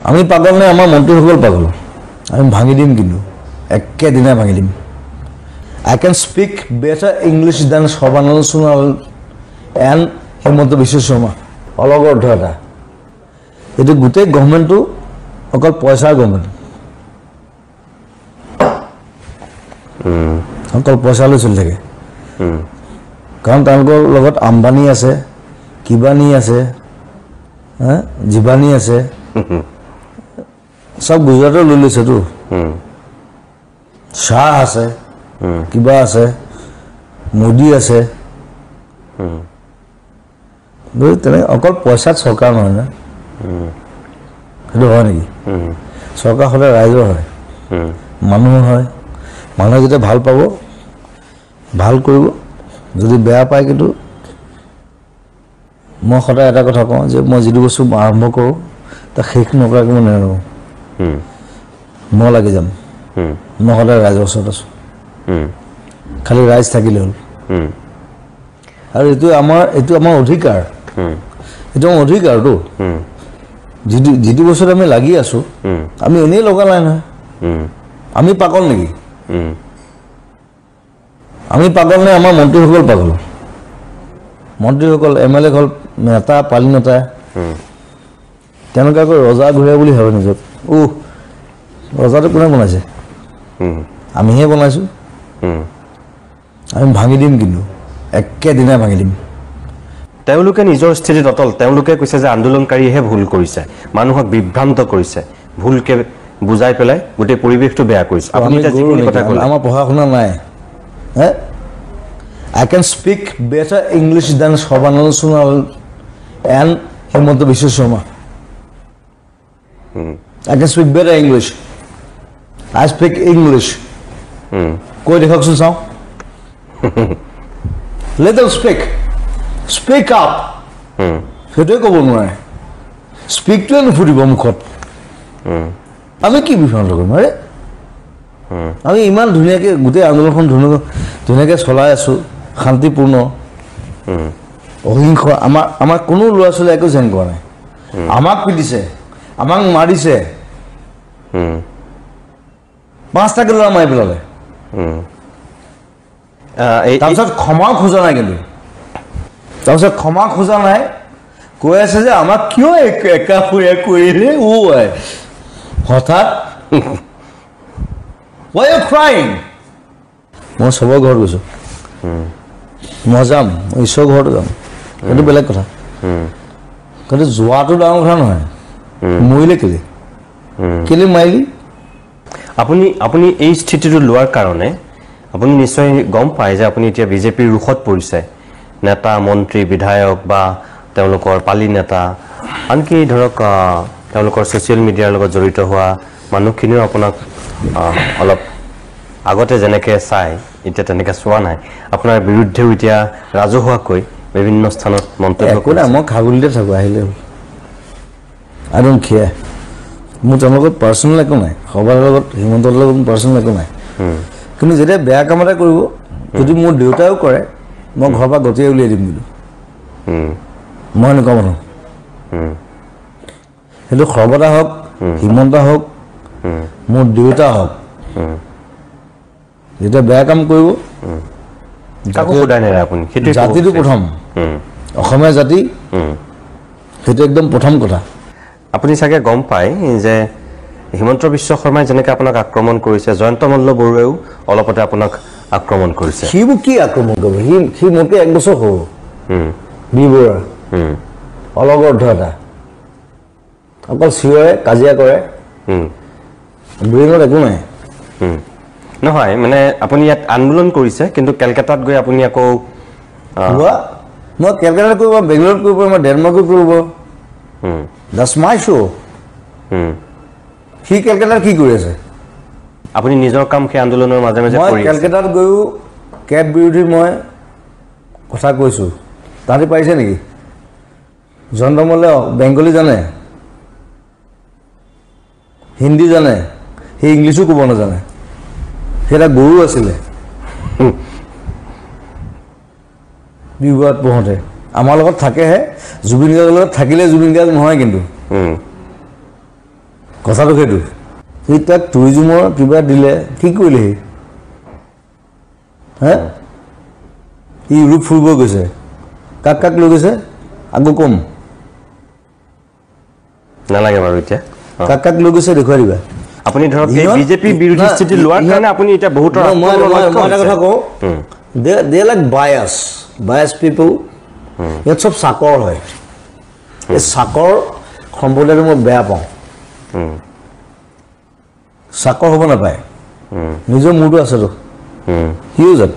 আমি পাগল নে আমাৰ মন্ত্ৰীসকল পাগল আমি ভাঙি দিম কিন্তু একেদিনাই ভাঙি দিম I can speak better English than Shobhanand Sonal and Himanta Biswa Sharma অলগৰ অৰ্থ এটা এইটো গোটেই গভৰ্ণমেণ্টটো অকল পইচাৰ গভৰ্ণমেণ্ট অকল পইচা লৈ চলি থাকে কাৰণ তেওঁলোকৰ লগত আম্বানী আছে কিবানী আছে জীৱানী আছে সব গুজৰাটৰ লৈ লৈছেতো শাহ আছে কিবা আছে মোদী আছে তেনে অকল পইচাত চৰকাৰ নহয় না সেইটো হয় নেকি চৰকাৰ সদায় ৰাইজৰ হয় মানুহ হয় মানুহে যেতিয়া ভাল পাব ভাল কৰিব যদি বেয়া পায় কিন্তু মই সদায় এটা কথা কওঁ যে মই যিটো বস্তু আৰম্ভ কৰোঁ তাক শেষ নকৰাকৈ মই নেৰোঁ মই লাগি যাম মই সদায় ৰাইজৰ ওচৰত আছোঁ খালি ৰাইজ থাকিলে হ'ল আৰু এইটো আমাৰ অধিকাৰ এইটো আমাৰ অধিকাৰটো যিটো বস্তুত আমি লাগি আছোঁ আমি এনেই লগা নাই নহয় আমি পাগল নেকি আমি পাগল নে আমাৰ মন্ত্ৰীসকল পাগল মন্ত্ৰীসকল MLA হ'ল নেতা পালি নেতা তেনেকুৱাকৈ ৰজা ঘূৰাই বুলি ভাবে নিজক ৰজাটো কোনে বনাইছে আমিহে বনাইছোঁ আমি ভাঙি দিম কিন্তু একেদিনাই ভাঙি দিম তেওঁলোকে নিজৰ স্থিতিত অটল তেওঁলোকে কৈছে যে আন্দোলনকাৰীহে ভুল কৰিছে মানুহক বিভ্ৰান্ত কৰিছে ভুলকে বুজাই পেলাই গোটেই পৰিৱেশটো বেয়া কৰিছে আপুনি এটা যিকোনো কথা ক'লে আমাৰ পঢ়া শুনা নাই I can speak better English than Shobhanand Sonal and Himanta Biswa Sharma I can speak better English I speak English কৈ দেখাওকচোন চাওঁ let them speak up সেইটোৱে ক'ব নোৱাৰে স্পীকটোৱে নুফুটিব মুখত আমি কি বিভ্ৰান্ত কৰিম আৰে আমি ইমান ধুনীয়াকৈ গোটেই আন্দোলনখন ধুনীয়াকৈ চলাই আছোঁ শান্তিপূৰ্ণ অহিংস আমাৰ কোনো ল'ৰা ছোৱালী একো জেং কৰা নাই আমাক পিটিছে আমাক মাৰিছে 5টাকে ল'ৰা মাৰি পেলালে তাৰপিছত ক্ষমা খোজা নাই কিন্তু তাৰপিছত ক্ষমা খোজা নাই কৈ আছে যে আমাক কিয় একাষৰীয়া কৰিলে হঠাৎ Why are you crying? মই সবৰ ঘৰত গৈছোঁ মই যাম ঈশ্বৰৰ ঘৰত যাম সেইটো বেলেগ কথা কিন্তু যোৱাটো ডাঙৰ কথা নহয় মৰিলে কেলে মাৰিলি আপুনি এই স্থিতিটো লোৱাৰ কাৰণে আপুনি নিশ্চয় গম পায় যে আপুনি এতিয়া বিজেপিৰ ৰুখত পৰিছে নেতা মন্ত্ৰী বিধায়ক বা তেওঁলোকৰ পালি নেতা আনকি ধৰক তেওঁলোকৰ ছ'চিয়েল মিডিয়াৰ লগত জড়িত হোৱা মানুহখিনিও আপোনাক অলপ আগতে যেনেকৈ চাই এতিয়া তেনেকৈ চোৱা নাই আপোনাৰ বিৰুদ্ধেও এতিয়া ৰাজহুৱাকৈ বিভিন্ন স্থানত মন্তব্য কৰে মই খাগুলিতে থাকোঁ আহিলে I don't care মোৰ তেওঁৰ লগত পাৰ্চনেল একো নাই সবাৰ লগত হিমন্তৰ লগত পাৰ্চনেল একো নাই কিন্তু যেতিয়া বেয়া কাম এটা কৰিব যদি মোৰ দেউতাও কৰে মই ঘৰৰ পৰা গতিয়ে উলিয়াই দিম কিন্তু মই এনেকুৱা মানুহ সেইটো সৰ্বদা হওক হিমন্ত হওক মোৰ দেউতা হওক যেতিয়া বেয়া কাম কৰিব জাতিটো প্ৰথম অসমীয়া জাতি সেইটো একদম প্ৰথম কথা আপুনি চাগে গম পায় যে হিমন্ত বিশ্ব শৰ্মাই যেনেকৈ আপোনাক আক্ৰমণ কৰিছে জয়ন্ত মল্ল বৰুৱাইও অলপতে আপোনাক আক্ৰমণ কৰিছে সি কি আক্ৰমণ কৰিব সি মোতকৈ 1 বছৰ সৰু বি বৰুৱা অলগৰ অৰ্থ এটা অকল চিঞৰে কাজিয়া কৰে ব্ৰেইনত একো নাই নহয় মানে আপুনি ইয়াত আন্দোলন কৰিছে কিন্তু কেলকাতাত গৈ আপুনি আকৌ মই কেলকাতাত কৰিব বেংগলোৰত কৰিব মই ডেনমাৰ্কত কৰিব That's my show সি কেলকাতাত কি কৰি আছে আপুনি নিজৰ কাম সেই আন্দোলনৰ মাজে মাজে কৰি আছে মই কেলকাতাত গৈও কেব বিৰোধী মই কথা কৈছোঁ তাহাঁতি পাৰিছে নেকি জয়ন্ত মল্লে বেংগলী জানে হিন্দী জানে সি ইংলিছো ক'ব নাজানে সেইটা গৰু আছিলে বিবাদ পঢ়োঁতে আমাৰ লগত থাকেহে জুবিন গাৰ্গৰ লগত থাকিলে জুবিন গাৰ্গ নহয় কিন্তু কথাটো সেইটো সি তাক টুৰিজিমৰ কিবা দিলে কি কৰিলে হে ই ইউৰোপ ফুৰিব গৈছে কাক কাক লৈ গৈছে আকৌ কম নালাগে বাৰু এতিয়া কাক কাক লৈ গৈছে দেখুৱাই দিবা আপুনি ধৰক এই বিজেপি বিৰোধী স্থিতি লোৱাৰ কাৰণে আপুনি এটা বহুত মই এটা কথা কওঁ দে লাইক বায়াস পিপল ইয়াত চব চাকৰ হয় এই চাকৰ সম্প্ৰদায়টো মই বেয়া পাওঁ চাকৰ হ'ব নাপায় নিজৰ মূৰটো আছেতো সিও যাত